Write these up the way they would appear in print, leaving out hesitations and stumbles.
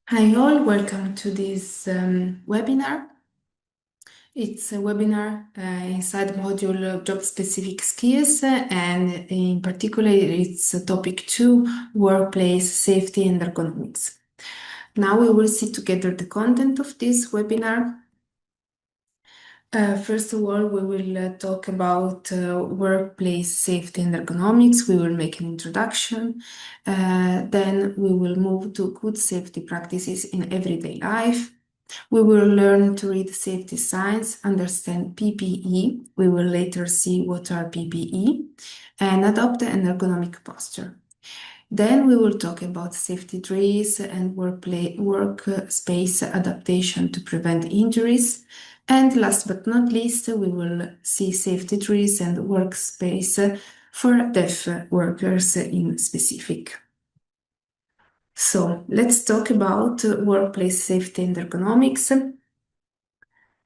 Hi all, welcome to this webinar. It's a webinar inside module job-specific skills and in particular it's topic 2, workplace safety and ergonomics. Now we will see together the content of this webinar. First of all, we will talk about workplace safety and ergonomics. We will make an introduction. Then we will move to good safety practices in everyday life. We will learn to read safety signs, understand PPE. We will later see what are PPE and adopt an ergonomic posture. Then we will talk about safety drills and workspace adaptation to prevent injuries. And last but not least, we will see safety drills and workspace for deaf workers in specific. So let's talk about workplace safety and ergonomics.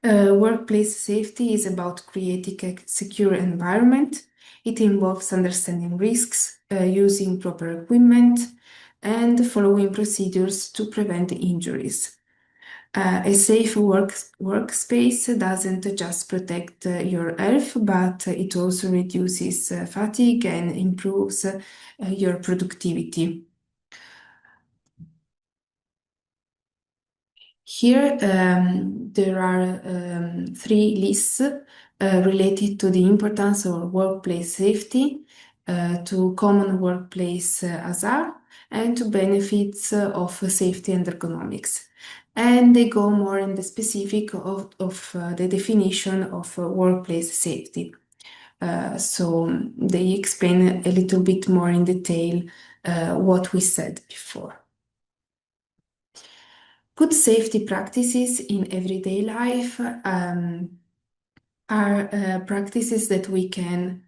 Workplace safety is about creating a secure environment. It involves understanding risks, using proper equipment, and following procedures to prevent injuries. A safe workspace doesn't just protect your health, but it also reduces fatigue and improves your productivity. Here, there are 3 lists related to the importance of workplace safety, to common workplace hazard, and to benefits of safety and ergonomics. And they go more in the specific of the definition of workplace safety. So they explain a little bit more in detail what we said before. Good safety practices in everyday life are practices that we can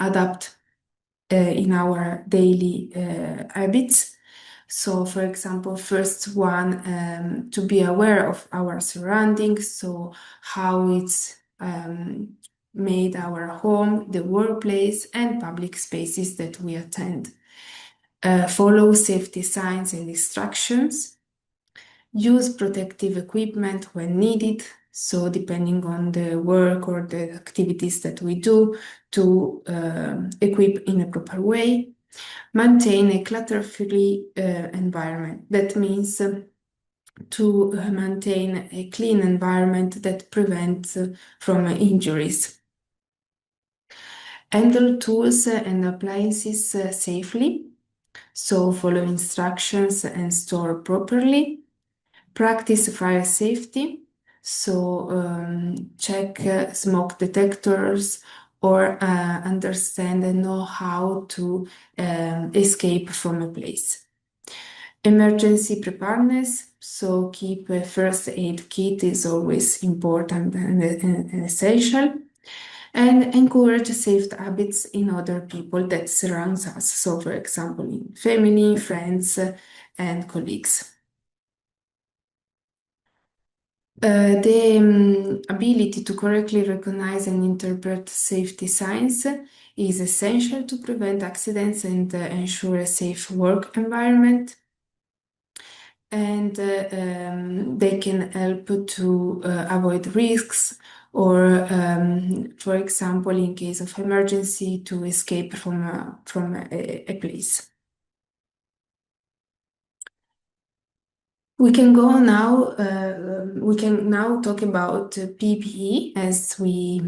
adapt in our daily habits. So, for example, first one, to be aware of our surroundings, so how it's made our home, the workplace, and public spaces that we attend. Follow safety signs and instructions. Use protective equipment when needed, so depending on the work or the activities that we do, to equip in a proper way. Maintain a clutter-free environment. That means to maintain a clean environment that prevents from injuries. Handle tools and appliances safely, so follow instructions and store properly. Practice fire safety, so check smoke detectors or understand and know how to escape from a place. Emergency preparedness, so keep a first aid kit is always important and essential. And encourage safe habits in other people that surrounds us, so for example in family, friends, and colleagues. The ability to correctly recognize and interpret safety signs is essential to prevent accidents and ensure a safe work environment. And they can help to avoid risks or, for example, in case of emergency, to escape from a place. We can now talk about PPE, as we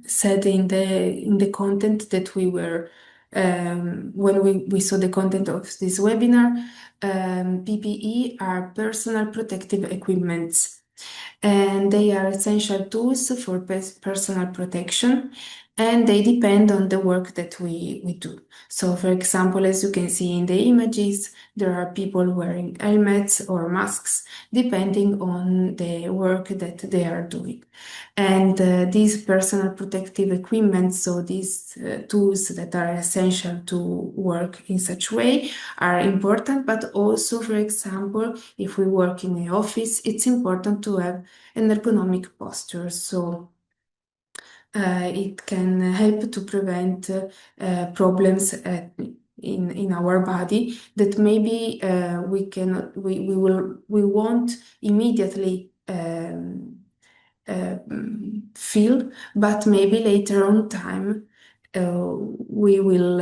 said in the content that we were when we saw the content of this webinar. PPE are personal protective equipments, and they are essential tools for personal protection, and they depend on the work that we do. So, for example, as you can see in the images, there are people wearing helmets or masks depending on the work that they are doing. And these personal protective equipment, so these tools that are essential to work in such way, are important, but also, for example, if we work in the office, it's important to have an ergonomic posture. So it can help to prevent problems in our body that maybe we won't immediately feel, but maybe later on time we will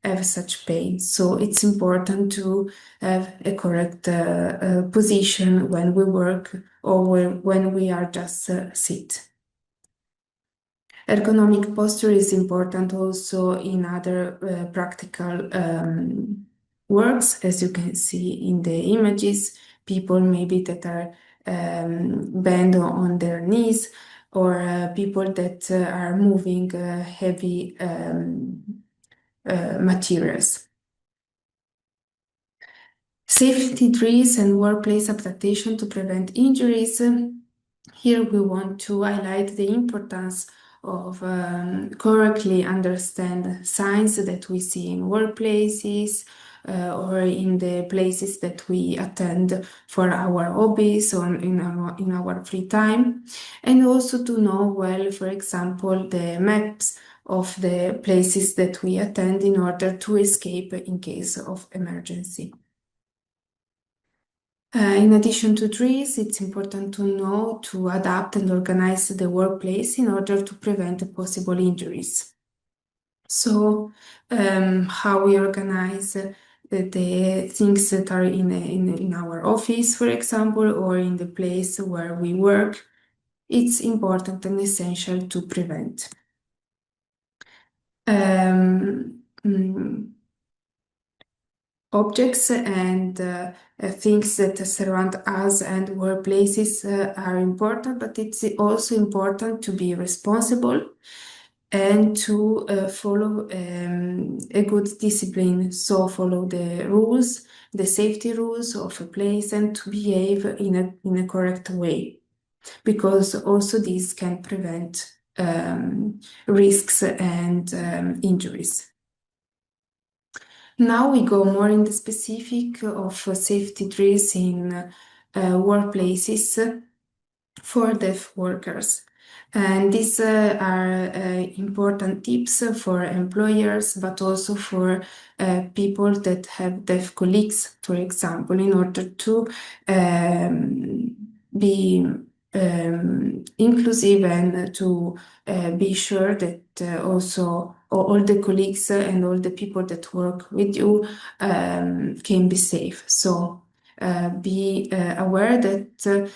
have such pain. So it's important to have a correct position when we work or when we are just sit. Ergonomic posture is important also in other practical works, as you can see in the images, people maybe that are bent on their knees, or people that are moving heavy materials. Safety drills and workplace adaptation to prevent injuries. Here we want to highlight the importance of correctly understand signs that we see in workplaces or in the places that we attend for our hobbies or in our free time, and also to know well, for example, the maps of the places that we attend in order to escape in case of emergency. In addition to trees, it's important to know to adapt and organize the workplace in order to prevent possible injuries. So, how we organize the things that are in our office, for example, or in the place where we work, it's important and essential to prevent. Objects and things that surround us and workplaces are important, but it's also important to be responsible and to follow a good discipline. So follow the rules, the safety rules of a place, and to behave in a correct way, because also this can prevent risks and injuries. Now we go more in the specific of safety drills in workplaces for deaf workers. And these are important tips for employers, but also for people that have deaf colleagues, for example, in order to be inclusive and to be sure that also all the colleagues and all the people that work with you can be safe. So be aware that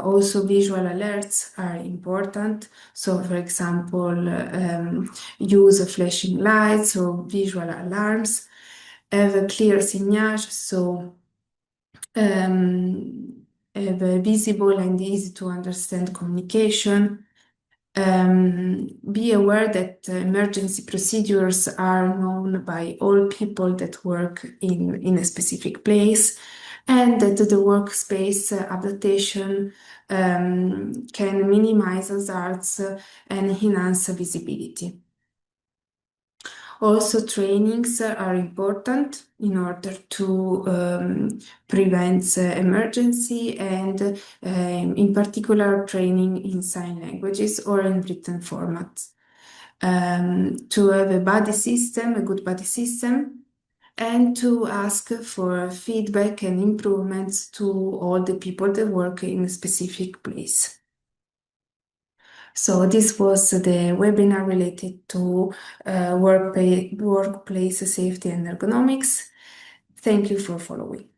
also visual alerts are important. So, for example, use flashing lights or visual alarms. Have a clear signage, so have a visible and easy to understand communication. Be aware that emergency procedures are known by all people that work in a specific place, and that the workspace adaptation can minimize hazards and enhance visibility. Also, trainings are important in order to prevent emergency, and in particular training in sign languages or in written formats. To have a buddy system, a good buddy system, and to ask for feedback and improvements to all the people that work in a specific place. So this was the webinar related to workplace safety and ergonomics. Thank you for following.